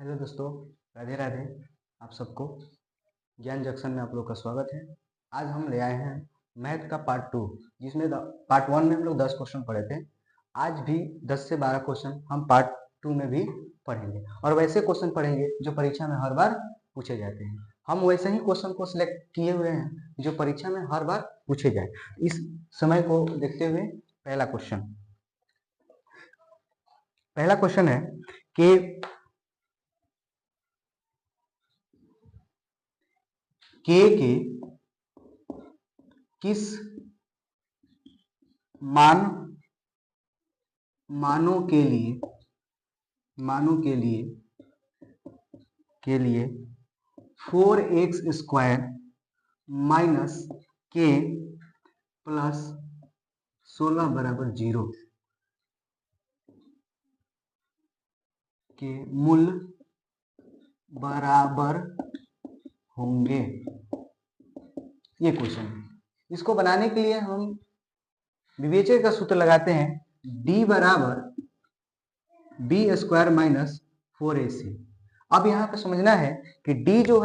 Hello दोस्तों, राधे राधे। आप सबको ज्ञान जंक्शन में आप लोग का स्वागत है। आज हम ले आए हैं मैथ का पार्ट 2, जिसमें पार्ट 1 में हम लोग 10 क्वेश्चन पढ़े थे। आज भी 10 से 12 क्वेश्चन हम पार्ट 2 में भी पढ़ेंगे और वैसे क्वेश्चन पढ़ेंगे जो परीक्षा में हर बार पूछे जाते हैं। हम वैसे ही क्वेश्चन को सिलेक्ट किए हुए हैं जो परीक्षा में हर बार पूछे जाए। इस समय को देखते हुए पहला क्वेश्चन है कि के किस मानों के लिए 4x² माइनस के प्लस 16 बराबर 0 के मूल्य बराबर होंगे। ये क्वेश्चन है। इसको बनाने के लिए हम विवेचन का सूत्र लगाते हैं, d बराबर b² माइनस 4ac। अब यहाँ पे समझना है कि d जो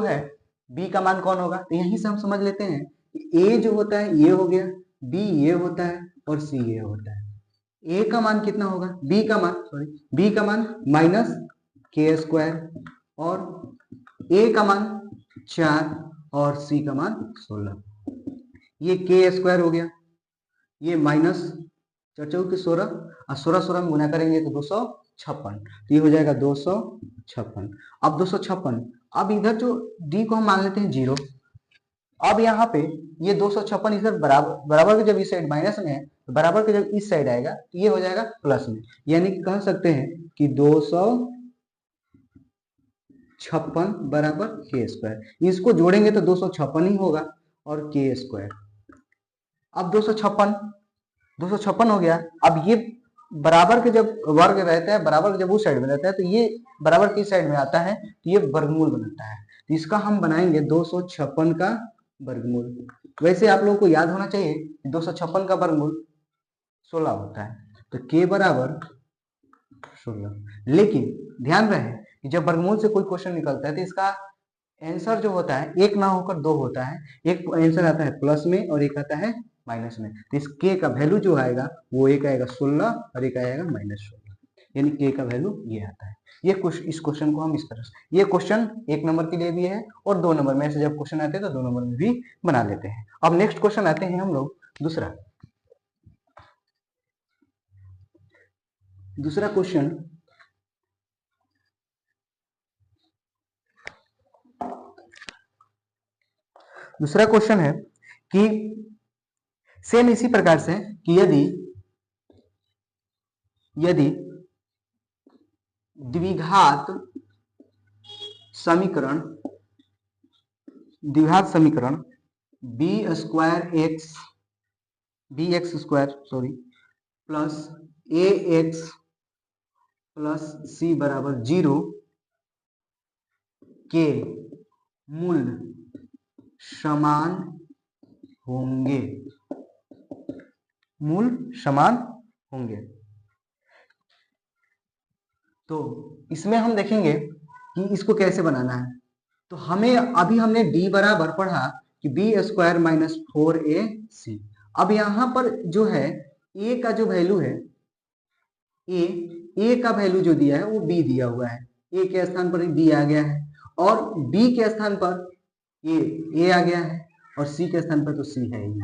है b का मान कौन होगा, तो यहीं से हम समझ लेते हैं कि a जो होता है ये हो गया, b ये होता है और c ये होता है। a का मान कितना होगा, b का मान माइनस k² और a का मान 4 और c का मान 16। ये k² हो गया, ये माइनस 4 चौके 16 और 16 में गुना करेंगे तो 256, तो ये हो जाएगा 256। अब 256, अब इधर जो d को हम मान लेते हैं 0। अब यहाँ पे ये 256 इधर बराबर के जब इस साइड माइनस में है तो बराबर के जब इस साइड आएगा तो ये हो जाएगा प्लस में, यानी कि कह सकते हैं कि 256 बराबर k²। इसको जोड़ेंगे तो 256 ही होगा और k²। अब 256 हो गया। अब ये बराबर के जब वर्ग रहता है, बराबर के जब उस साइड में रहता है तो ये बराबर की साइड में आता है तो ये वर्गमूल बनता है। तो इसका हम बनाएंगे 256 का वर्गमूल। वैसे आप लोगों को याद होना चाहिए 256 का वर्गमूल 16 होता है, तो k बराबर 16। लेकिन ध्यान रहे कि जब वर्गमूल से कोई क्वेश्चन निकलता है तो इसका आंसर जो होता है एक ना होकर दो होता है। एक आंसर आता है प्लस में और एक आता है माइनस में। तो इस k का वैल्यू जो आएगा वो एक आएगा 16 और एक आएगा -16, यानी k का वैल्यू ये आता है। ये इस क्वेश्चन को हम इस तरह से, ये क्वेश्चन 1 नंबर के लिए भी है और 2 नंबर में से जब क्वेश्चन आते हैं तो 2 नंबर में भी बना लेते हैं। अब नेक्स्ट क्वेश्चन आते हैं हम लोग दूसरा क्वेश्चन। दूसरा क्वेश्चन है कि सेम इसी प्रकार से कि यदि द्विघात समीकरण bx² plus ax plus c बराबर 0 के मूल्य समान होंगे। तो इसमें हम देखेंगे कि इसको कैसे बनाना है। तो अभी हमने d बराबर पढ़ा कि b² माइनस 4ac। अब यहाँ पर जो है a का जो वैल्यू है, a का वैल्यू जो दिया है वो b दिया हुआ है, a के स्थान पर b आ गया है और b के स्थान पर a आ गया है और c के स्थान पर तो c है ही।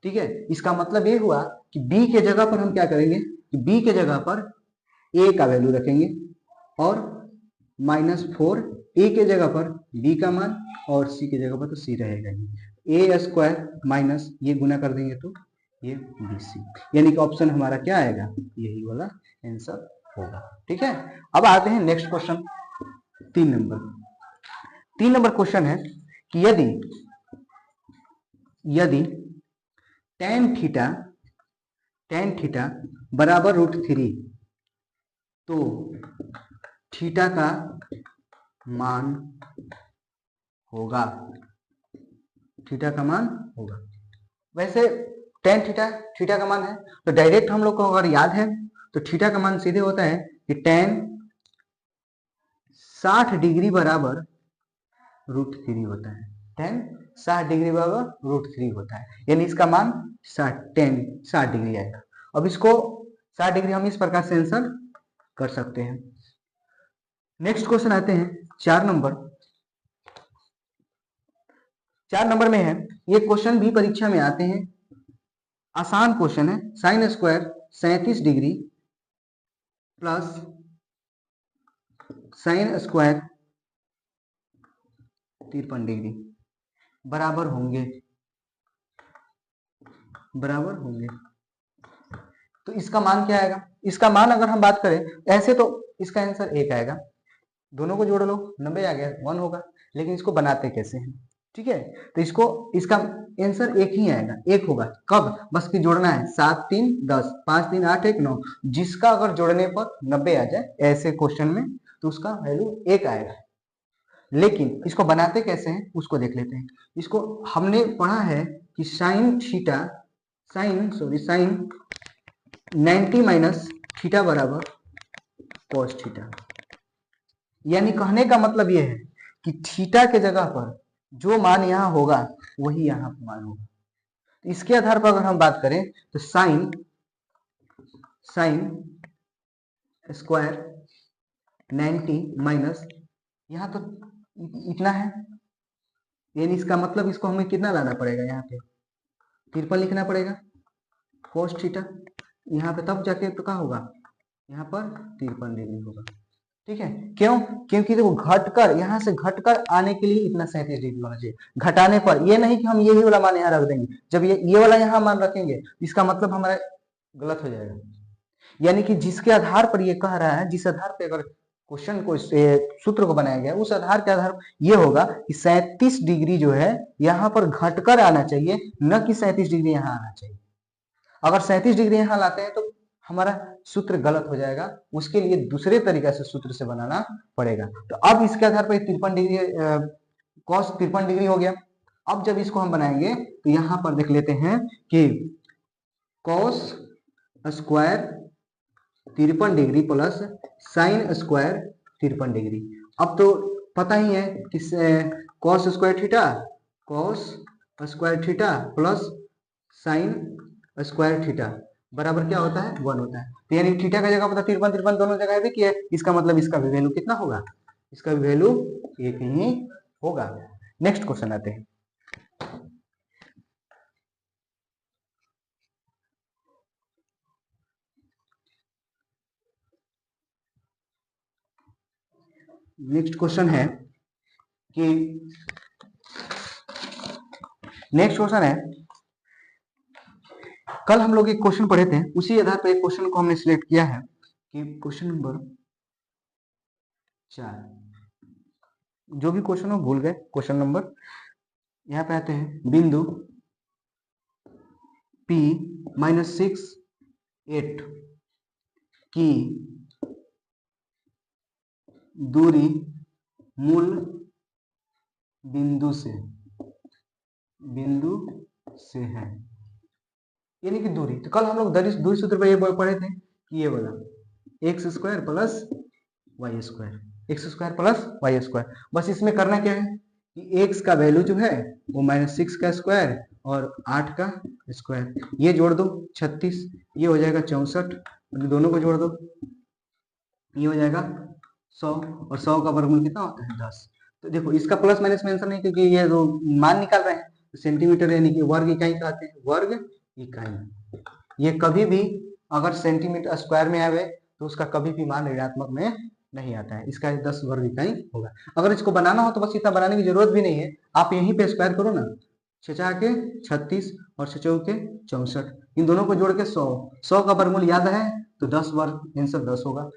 ठीक है, इसका मतलब ये हुआ कि b के जगह पर हम क्या करेंगे कि b के जगह पर a का वैल्यू रखेंगे और -4, a के जगह पर b का मान और c के जगह पर तो c रहेगा ही। a² माइनस ये गुना कर देंगे तो ये bc, यानी कि ऑप्शन हमारा क्या आएगा, यही वाला आंसर होगा। ठीक है, अब आते हैं नेक्स्ट क्वेश्चन 3 नंबर क्वेश्चन है कि यदि tan थीटा बराबर √3 तो थीटा का मान होगा। वैसे tan थीटा का मान है तो डायरेक्ट हम लोग को अगर याद है तो थीटा का मान सीधे होता है कि tan 60 डिग्री बराबर √3 होता है। tan 60 डिग्री बराबर √3 होता है, यानी इसका मान 60 डिग्री आएगा। अब इसको 60 डिग्री हम इस प्रकार से आंसर कर सकते हैं। नेक्स्ट क्वेश्चन आते हैं 4 नंबर। 4 नंबर में है, ये क्वेश्चन भी परीक्षा में आते हैं, आसान क्वेश्चन है। Sine square 37 degree plus sine square 53 degree बराबर होंगे। तो इसका मान क्या आएगा? इसका मान अगर हम बात करें ऐसे तो इसका आंसर 1 आएगा, दोनों को जोड़ लो 90 आ गया, 1 होगा। लेकिन इसको बनाते कैसे हैं? ठीक है, तो इसका आंसर 1 ही आएगा, 1 होगा। कब? बस कि जोड़ना है, 7 3 10, 5 3 8 1 9, जिसका अगर जोड़ने पर 90 आ जाए ऐसे क्वेश्चन में तो उसका वैल्यू 1 आएगा। लेकिन इसको बनाते कैसे हैं उसको देख लेते हैं। इसको हमने पढ़ा है कि साइन 90 माइनस थीटा बराबर कॉस थीटा। यानी कहने का मतलब यह है कि थीटा के जगह पर जो मान यहाँ होगा वही यहाँ पर मान होगा। इसके आधार पर अगर हम बात करें तो साइन स्क्वायर 90 माइनस यहाँ तो इतना है, यानी इसका मतलब इसको हमें कितना लाना पड़ेगा, यहाँ पे 53 लिखना पड़ेगा cos थीटा। यहाँ पे तब जाके तो क्या होगा, यहाँ पर 53 डिग्री होगा। ठीक है, क्यों? क्योंकि देखो घटकर, यहाँ से घटकर आने के लिए इतना 37 डिग्री होना चाहिए। घटाने पर ये नहीं कि हम यही वाला मान यहाँ रख देंगे, जब ये वाला यहाँ मान रखेंगे इसका मतलब हमारा गलत हो जाएगा। यानी कि जिसके आधार पर ये कह रहा है, जिस आधार पर अगर क्वेश्चन को सूत्र को बनाया गया, उस आधार के आधार ये होगा कि 37 डिग्री जो है यहाँ पर घटकर आना चाहिए, न कि 37 डिग्री यहाँ आना चाहिए। अगर 37 डिग्री यहाँ लाते हैं तो हमारा सूत्र गलत हो जाएगा, उसके लिए दूसरे तरीके से सूत्र से बनाना पड़ेगा। तो अब इसके आधार पर 53 डिग्री cos 53 डिग्री हो गया। अब जब इसको हम बनाएंगे तो यहाँ पर देख लेते हैं कि cos square 53 degree plus sine square 53 degree. अब तो पता ही है कि cos square theta plus sine square theta बराबर क्या होता है, 1 होता है। तो यानी थीटा का जगह पता 53 दोनों जगह भी किया है, इसका मतलब इसका भी वैल्यू कितना होगा, इसका भी वैल्यू 1 ही होगा। नेक्स्ट क्वेश्चन आते हैं। नेक्स्ट क्वेश्चन है कि कल हम लोग एक क्वेश्चन पढ़े थे, उसी आधार पर एक क्वेश्चन को हमने सिलेक्ट किया है कि क्वेश्चन नंबर 4। जो भी क्वेश्चन हो भूल गए क्वेश्चन नंबर। यहाँ पे आते हैं, बिंदु P -6 8 की दूरी मूल बिंदु से है, यानी कि दूरी। तो कल हम लोग दूरी सूत्र पर ये पढ़े थे कि ये वाला x square plus y square. बस इसमें करना क्या है कि x का वैल्यू जो है वो -6 का स्क्वायर और 8 का स्क्वायर, ये जोड़ दो 36, ये हो जाएगा 64, दोनों को जोड़ दो, ये हो जाएगा 100, और 100 का वर्गमूल कितना होता है 10। तो देखो इसका प्लस माइनस मेंशन नहीं, क्योंकि ये जो मान निकाल रहे हैं तो सेंटीमीटर यानी कि वर्ग इकाई कहते हैं, वर्ग इकाई। ये कभी भी अगर सेंटीमीटर स्क्वायर में आवे तो उसका कभी भी मान ऋणात्मक में नहीं आता है, इसका 10 वर्ग इकाई होगा। अगर इसको बनाना हो तो बस इतना बनाने की जरूरत भी नहीं है, आप यहीं पे स्क्वायर करो ना, 6 के 36 और 6 के 64, इन दोनों को जोड़ के 100 का वर्गमूल याद है तो 10 वर्ग, आंसर 10 होगा।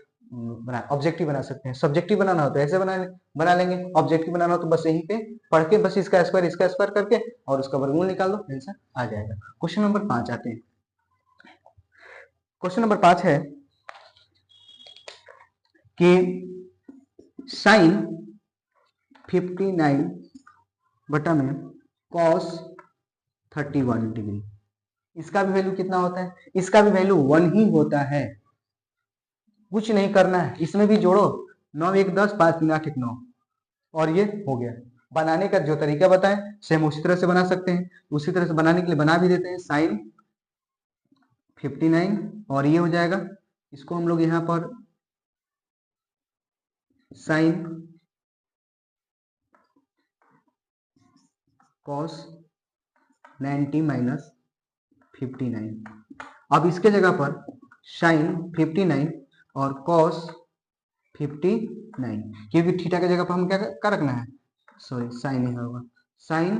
ऑब्जेक्टिव बना सकते हैं, सब्जेक्टिव बनाना हो तो ऐसे बना लेंगे, ऑब्जेक्टिव बनाना हो तो बस यहीं पे पढ़ के बस इसका स्क्वायर करके और उसका वर्गमूल निकाल दो, आंसर आ जाएगा। क्वेश्चन नंबर 5 आते हैं। क्वेश्चन नंबर 5 है कि साइन 59 बटा में cos 31 डिग्री, इसका भी वैल्यू कितना होता है, इसका भी वैल्यू 1 ही होता है। कुछ नहीं करना है, इसमें भी जोड़ो 9 1 10, 5 3 8 1 9, और ये हो गया। बनाने का जो तरीका बताएं सेम उसी तरह से बना सकते हैं। उसी तरह से बनाने के लिए बना भी देते हैं। साइन 59 और ये हो जाएगा, इसको हम लोग यहाँ पर साइन कॉस 90 माइनस 59। अब इसके जगह पर साइन 59 और कॉस 59, क्योंकि थीटा की जगह पर हम क्या रखना है, सॉरी साइन ही होगा, साइन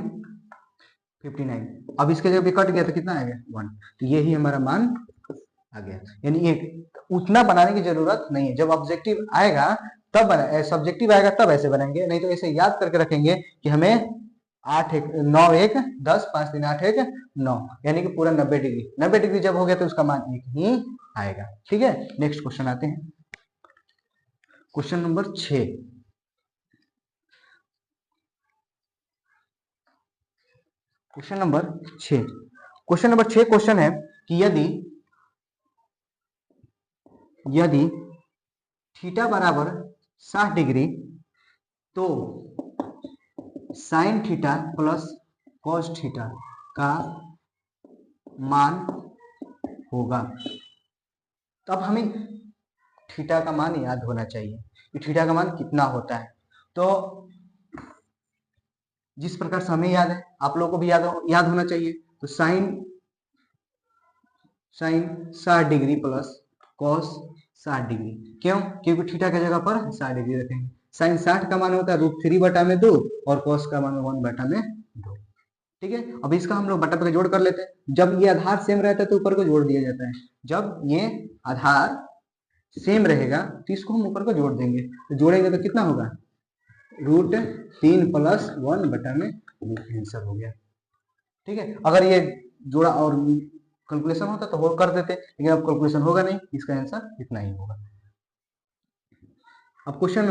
59। अब इसके जगह पे कट गया तो कितना आ गया 1, तो यही हमारा मान आ गया। यानी एक उतना बनाने की जरूरत नहीं है। जब ऑब्जेक्टिव आएगा तब सब्जेक्टिव आएगा तब ऐसे बनाएंगे, नहीं तो ऐसे याद करके रखेंगे कि हमें 8 1 9 1 10 5 3 8 1 9, यानी कि पूरा 90 डिग्री। 90 डिग्री जब हो गया तो उसका मान 1 ही आएगा। ठीक है, नेक्स्ट क्वेश्चन आते हैं। Question number 6। Question number 6 question है कि यदि थीटा बराबर 60 डिग्री तो sine theta plus cos theta का मान होगा। तो अब हमें थीटा का मान याद होना चाहिए कि थीटा का मान कितना होता है। तो जिस प्रकार से हमें याद है आप लोगों को भी याद होना चाहिए। तो sine 60 degree plus cos 60 degree, क्यों? क्योंकि थीटा की जगह पर 60 डिग्री रखेंगे। साइन 60 का मान होता है √3/2 और कॉस का मान 1/2। ठीक है, अब इसका हम लोग बटा पे जोड़ कर लेते हैं। जब ये आधार सेम रहता है तो ऊपर को जोड़ दिया जाता है। जब ये आधार सेम रहेगा तो इसको हम ऊपर को जोड़ देंगे, तो जोड़ेंगे तो कितना होगा, √3 + 1/2 आंसर हो गया। ठीक है, अगर ये जोड़ा और कैलकुलेशन होता तो वो कर देते, लेकिन अब कैलकुलेशन होगा नहीं, इसका आंसर इतना ही होगा। अब क्वेश्चन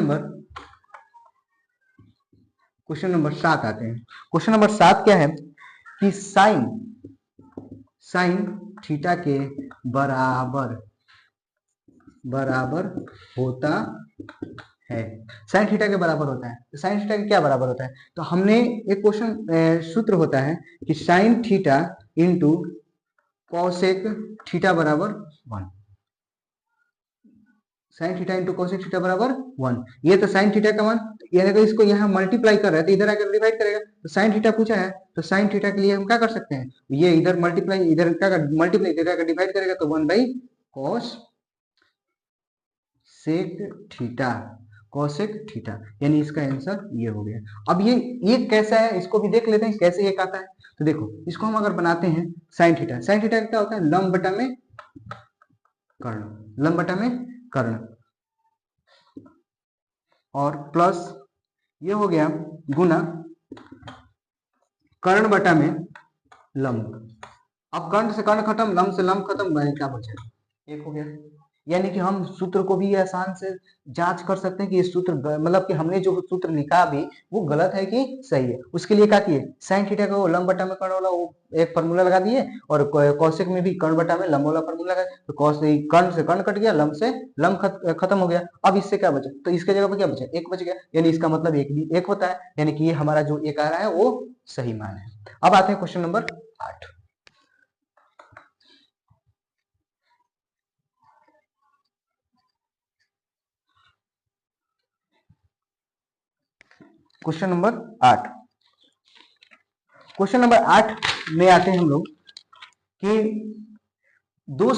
नंबर 7 आते हैं। क्वेश्चन नंबर 7 क्या है कि साइन थीटा के बराबर होता है। साइन थीटा के बराबर होता है, तो साइन थीटा के क्या बराबर होता है? तो हमने एक क्वेश्चन सूत्र होता है कि sine theta into cosec theta बराबर 1। Sine theta into cosec theta बराबर 1। ये तो साइन थीटा का मान, यानी कि इसको यहाँ मल्टीप्लाई कर रहा है तो इधर आकर डिवाइड करेगा। तो साइन थीटा पूछा है, तो साइन थीटा के लिए हम क्या कर सकते हैं, ये इधर मल्टीप्लाई, इधर क्या मल्टीप्लाई, इधर आकर डिवाइड करेगा तो 1/cos sec theta, cosec theta, यानी इसका आंसर ये हो गया। अब ये कैसा है इसको भी देख लेते हैं कैसे एक आता है। तो देखो इसको हम अगर बनाते हैं साइन थीटा क्या होता है, लंब बटा में कर्ण, और प्लस ये हो गया गुना कर्ण बटा में लंब। अब कर्ण से कर्ण खत्म, लंब से लंब खत्म, क्या बचा, एक हो गया। यानी कि हम सूत्र को भी आसान से जांच कर सकते हैं कि ये सूत्र मतलब कि हमने जो सूत्र लिखा अभी वो गलत है कि सही है। उसके लिए क्या किए, साइन थीटा का वो लंब बटा में कर्ण वाला वो एक फार्मूला लगा दिए, और कौशिक में भी कर्ण बटा में लंब वाला फार्मूला लगा, तो कौश कर्ण से कर्ण कट गया, लंब से लंब खत्म हो गया। अब इससे क्या बचा, तो इसके जगह पर क्या बचा, एक बच गया, यानी इसका मतलब एक भी एक होता है, यानी कि ये हमारा जो एक आ रहा है वो सही मान है। अब आते हैं क्वेश्चन नंबर 8। क्वेश्चन नंबर 8 में आते हैं हम लोग कि दो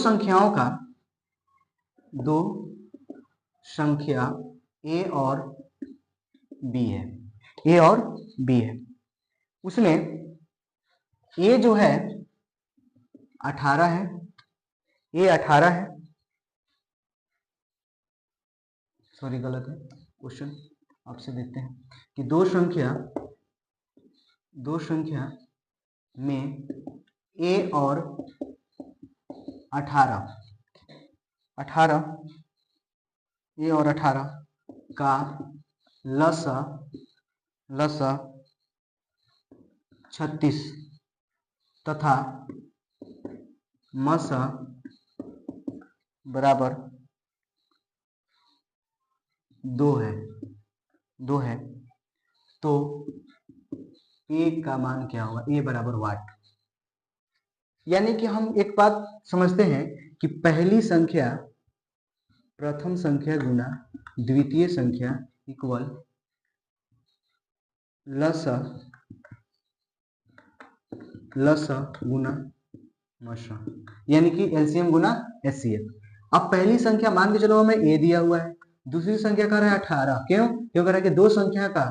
संख्या ए और बी है। उसमें ए जो है 18 है, सॉरी गलत है क्वेश्चन, आपसे देखते हैं कि दो संख्या में ए और 18 ए और 18 का लसा 36 तथा मसा बराबर 2 है तो ए का मान क्या होगा, ए बराबर वाट। यानी कि हम एक बात समझते हैं कि पहली संख्या प्रथम संख्या गुना द्वितीय संख्या इक्वल लस गुना मस, यानी कि एलसीएम गुना एचसीएफ। अब पहली संख्या मान के चलो हमें ए दिया हुआ है, दूसरी संख्या का रहा है 18। क्यों? क्यों कह रहा है कि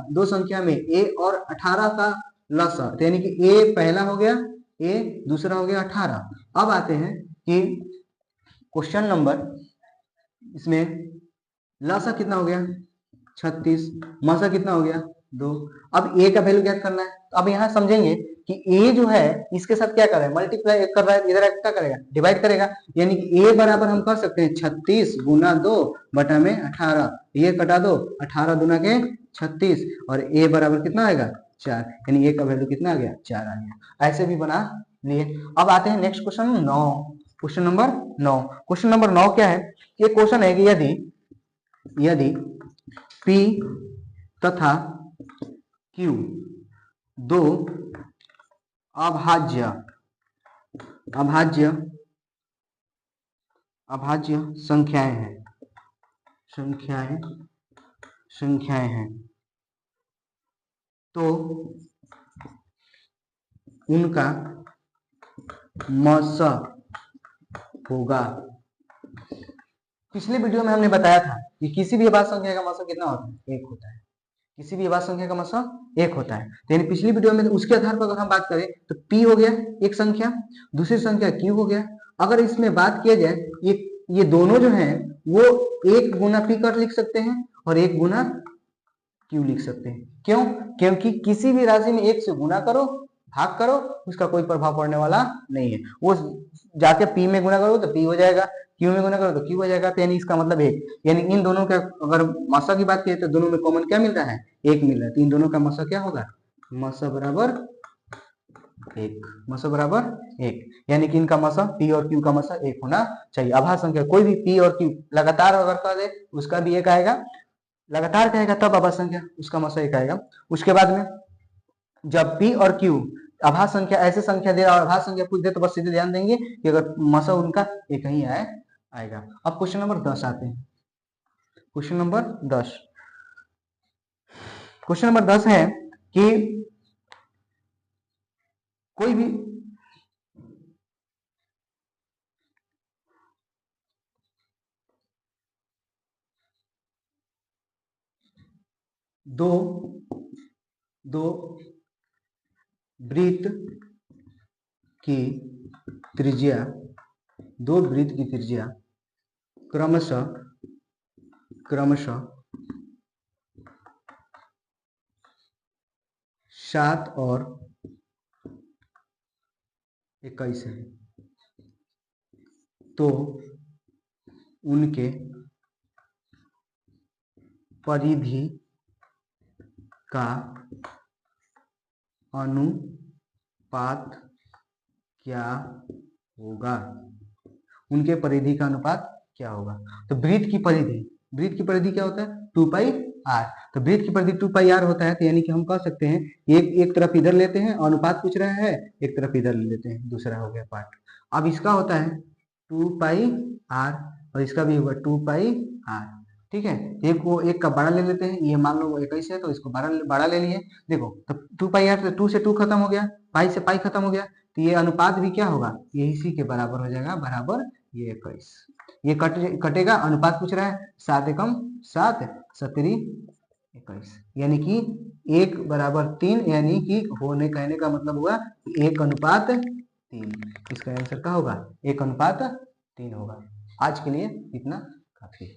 दो संख्या में ए और 18 का लस, तो यानी कि ए पहला हो गया, ए दूसरा हो गया 18। अब आते हैं कि क्वेश्चन नंबर, इसमें लसा कितना हो गया 36, मसा कितना हो गया 2। अब ए का वैल्यू ज्ञात करना है। तो अब यहाँ समझेंगे कि ए जो है इसके साथ क्या कर रहा है, मल्टीप्लाई कर रहा है, इधर क्या करेगा, डिवाइड करेगा। यानी कि ए बराबर हम कर सकते हैं 36 गुना 2 बटा में 18, ये कटा दो, 18 दूना के 36, और ए बराबर कितना आएगा 4, यानी ए का वैल्यू कितना आ गया 4 आ गया। ऐसे भी बना लिए। अब आते हैं next question 9, question number 9। Question number 9 क्या है, ये क्वेश्चन है कि यदि P तथा Q दो अभाज्य संख्याएं हैं तो उनका मस होगा। पिछले वीडियो में हमने बताया था कि किसी भी अभाज्य संख्या का मस कितना होता है, 1 होता है। किसी भी अभाज्य संख्या का मस 1 होता है। तो यानी पिछली वीडियो में उसके आधार पर अगर हम बात करें तो P हो गया एक संख्या, दूसरी संख्या Q हो गया। अगर इसमें बात किया जाए, ये दोनों जो हैं वो 1 गुना P कर लिख सकते हैं और 1 गुना Q लिख सकते हैं। क्यों? क्योंकि किसी भी राशि में 1 से गुना करो, भाग करो, उसका कोई प्रभाव पड़ने वाला नहीं है। वो जाके P में गुना करो तो P हो जाएगा, Q में गुना करो तो Q हो जाएगा। तो यानी इसका मतलब 1, यानी इन दोनों का अगर मसा की बात करें तो दोनों में कॉमन क्या मिल रहा है, 1 मिल रहा है। तो इन दोनों का मसा क्या होगा, मसा बराबर 1, यानी कि इनका मसा P और Q का मसा 1 होना चाहिए। अभाज्य संख्या कोई भी P और Q लगातार अगर कर दे उसका भी 1 आएगा, लगातार कहेगा तब अभाज्य संख्या उसका मसा 1 आएगा। उसके बाद में जब P और Q अभाज्य संख्या ऐसे संख्या दे और अभाज्य संख्या पूछ दे तो बस सीधे ध्यान देंगे कि अगर मसा उनका 1 ही आएगा। अब क्वेश्चन नंबर 10 आते हैं। क्वेश्चन नंबर 10 है कि कोई भी दो वृत्त की त्रिज्या क्रमशः 7 और 21 है, तो उनके परिधि का अनुपात क्या होगा। उनके परिधि का अनुपात क्या होगा। तो वृत्त की परिधि क्या होता है, 2 पाई r। तो वृत्त की परिधि 2 पाई r होता है। तो यानी कि हम कह सकते हैं एक तरफ इधर लेते हैं, अनुपात पूछ रहा है, एक तरफ इधर ले लेते हैं, दूसरा हो गया पार्ट। अब इसका होता है 2 पाई r और इसका भी होगा 2 पाई r। ठीक है, एक का बड़ा ले लेते हैं, ये मान लो 21 है तो इसको बड़ा ले लिए। देखो तो 2 पाई r से 2 से 2 खत्म हो गया, पाई से पाई खत्म हो गया, तो ये अनुपात भी क्या होगा, ये इसी के बराबर हो जाएगा, बराबर ये 21। ये कटेगा, अनुपात पूछ रहा है, 7 एकम 7 7 21, यानी कि 1 बराबर 3, यानी कि होने कहने का मतलब हुआ 1 अनुपात 3। इसका आंसर क्या होगा, 1 अनुपात 3 होगा। आज के लिए इतना काफी है।